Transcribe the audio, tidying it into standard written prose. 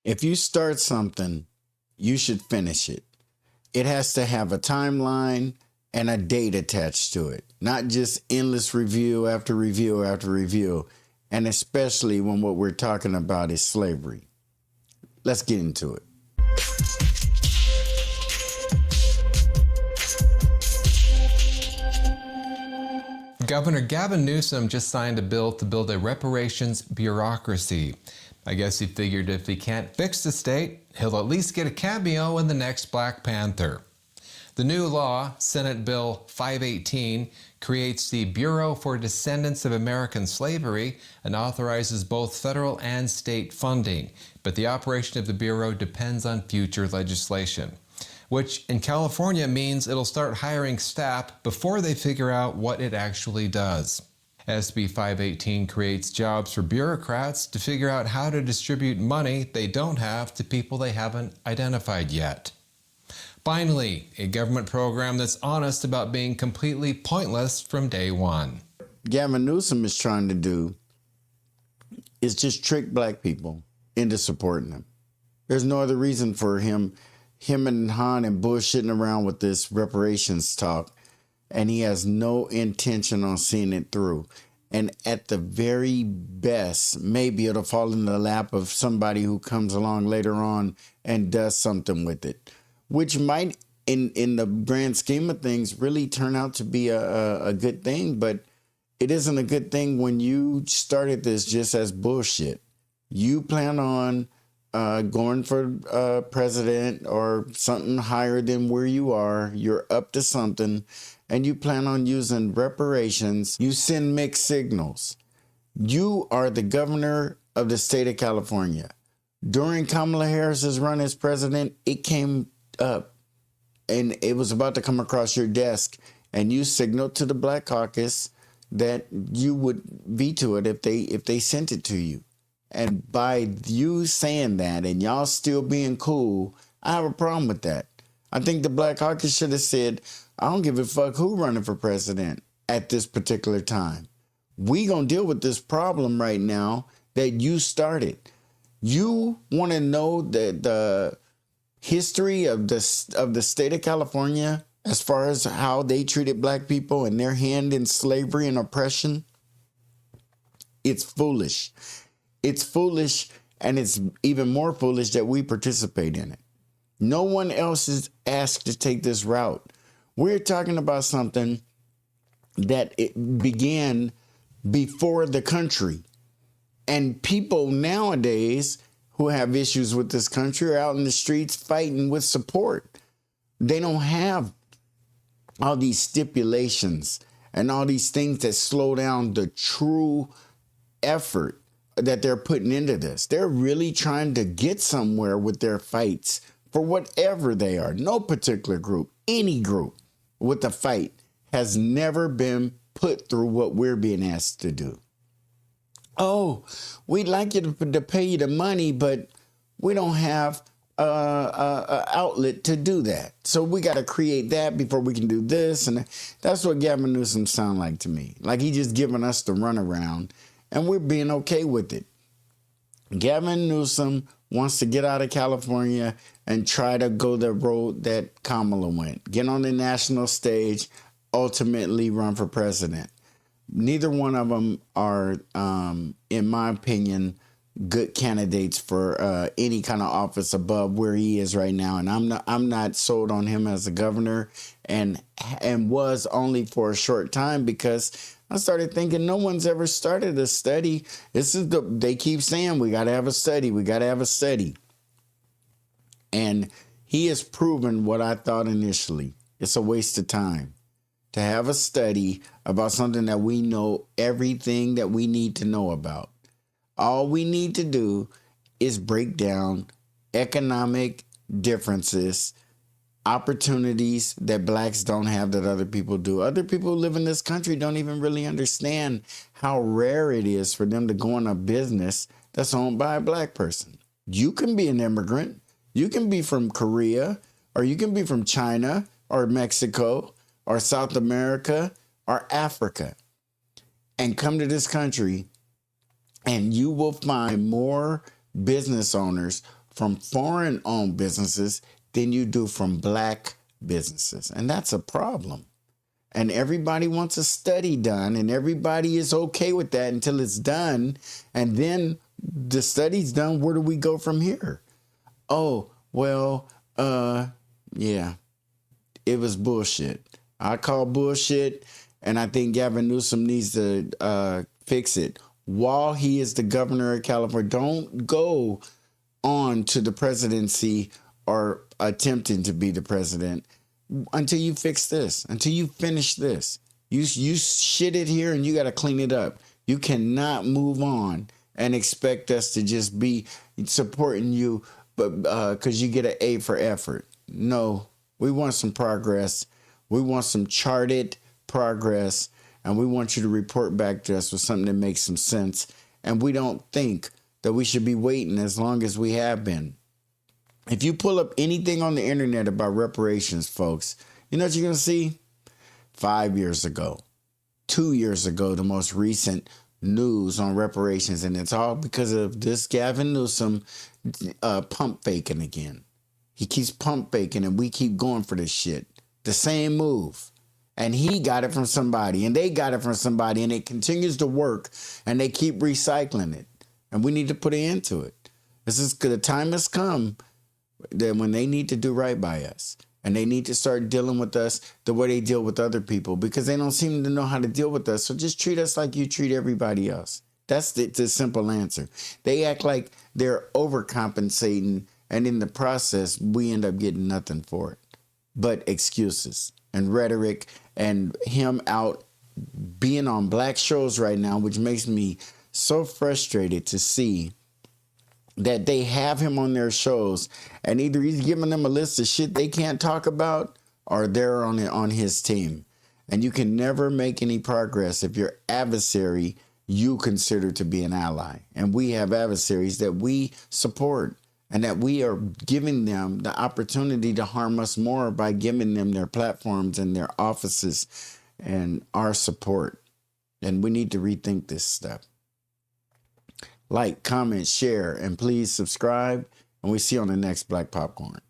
If you start something, you should finish it. It has to have a timeline and a date attached to it, not just endless review after review after review, and especially when what we're talking about is slavery. Let's get into it. Governor Gavin Newsom just signed a bill to build a reparations bureaucracy. I guess he figured if he can't fix the state, he'll at least get a cameo in the next Black Panther. The new law, Senate Bill 518, creates the Bureau for Descendants of American Slavery and authorizes both federal and state funding. But the operation of the Bureau depends on future legislation, which in California means it'll start hiring staff before they figure out what it actually does. SB 518 creates jobs for bureaucrats to figure out how to distribute money they don't have to people they haven't identified yet. Finally, a government program that's honest about being completely pointless from day one. Gavin Newsom is trying to do is just trick black people into supporting him. There's no other reason for him and Han and Bush sitting around with this reparations talk, and he has no intention on seeing it through. And at the very best, maybe it'll fall in the lap of somebody who comes along later on and does something with it, which might, in the grand scheme of things, really turn out to be a good thing. But it isn't a good thing when you started this just as bullshit. You plan on going for president or something higher than where you are. You're up to something, and you plan on using reparations. You send mixed signals. You are the governor of the state of California. During Kamala Harris's run as president, it came up and it was about to come across your desk, and you signaled to the Black Caucus that you would veto it if they sent it to you. And by you saying that and y'all still being cool, I have a problem with that. I think the Black Caucus should have said, I don't give a fuck who running for president at this particular time. We gonna deal with this problem right now that you started. You want to know the history of the state of California as far as how they treated black people and their hand in slavery and oppression? It's foolish. It's foolish, and it's even more foolish that we participate in it. No one else is asked to take this route. We're talking about something that it began before the country. And people nowadays who have issues with this country are out in the streets fighting with support. They don't have all these stipulations and all these things that slow down the true effort that they're putting into this. They're really trying to get somewhere with their fights for whatever they are. No particular group, any group with a fight has never been put through what we're being asked to do. Oh, we'd like you to pay you the money, but we don't have a outlet to do that. So we got to create that before we can do this. And that's what Gavin Newsom sound like to me. Like he just giving us the runaround, and we're being okay with it. Gavin Newsom wants to get out of California and try to go the road that Kamala went. Get on the national stage, ultimately run for president. Neither one of them are, in my opinion, good candidates for any kind of office above where he is right now. And I'm not sold on him as a governor, and was only for a short time, because I started thinking no one's ever started a study. They keep saying we got to have a study. We got to have a study. And he has proven what I thought initially. It's a waste of time to have a study about something that we know everything that we need to know about. All we need to do is break down economic differences, opportunities that blacks don't have that other people do. Other people who live in this country don't even really understand how rare it is for them to go in a business that's owned by a black person. You can be an immigrant. You can be from Korea, or you can be from China or Mexico or South America or Africa, and come to this country, and you will find more business owners from foreign-owned businesses than you do from black businesses. And that's a problem. And everybody wants a study done, and everybody is okay with that until it's done. And then the study's done. Where do we go from here? Oh, well, yeah, it was bullshit. I call bullshit, and I think Gavin Newsom needs to fix it while he is the governor of California. Don't go on to the presidency or attempting to be the president until you fix this, until you finish this. You shit it here and you got to clean it up. You cannot move on and expect us to just be supporting you but because you get an A for effort. No, we want some progress. We want some charted progress, and we want you to report back to us with something that makes some sense. And we don't think that we should be waiting as long as we have been. If you pull up anything on the internet about reparations, folks, you know what you're going to see? 5 years ago, 2 years ago, the most recent news on reparations. And it's all because of this Gavin Newsom pump faking again. He keeps pump faking and we keep going for this shit. The same move. And he got it from somebody and they got it from somebody and it continues to work and they keep recycling it. And we need to put an end to it. The time has come that when they need to do right by us and they need to start dealing with us the way they deal with other people because they don't seem to know how to deal with us. So just treat us like you treat everybody else. That's the simple answer. They act like they're overcompensating, and in the process, we end up getting nothing for it but excuses and rhetoric and him out being on black shows right now, which makes me so frustrated to see that they have him on their shows and either he's giving them a list of shit they can't talk about or they're on his team. And you can never make any progress if your adversary you consider to be an ally. And we have adversaries that we support and that we are giving them the opportunity to harm us more by giving them their platforms and their offices and our support. And we need to rethink this stuff. Like, comment, share, and please subscribe. And we see you on the next Black Popcorn.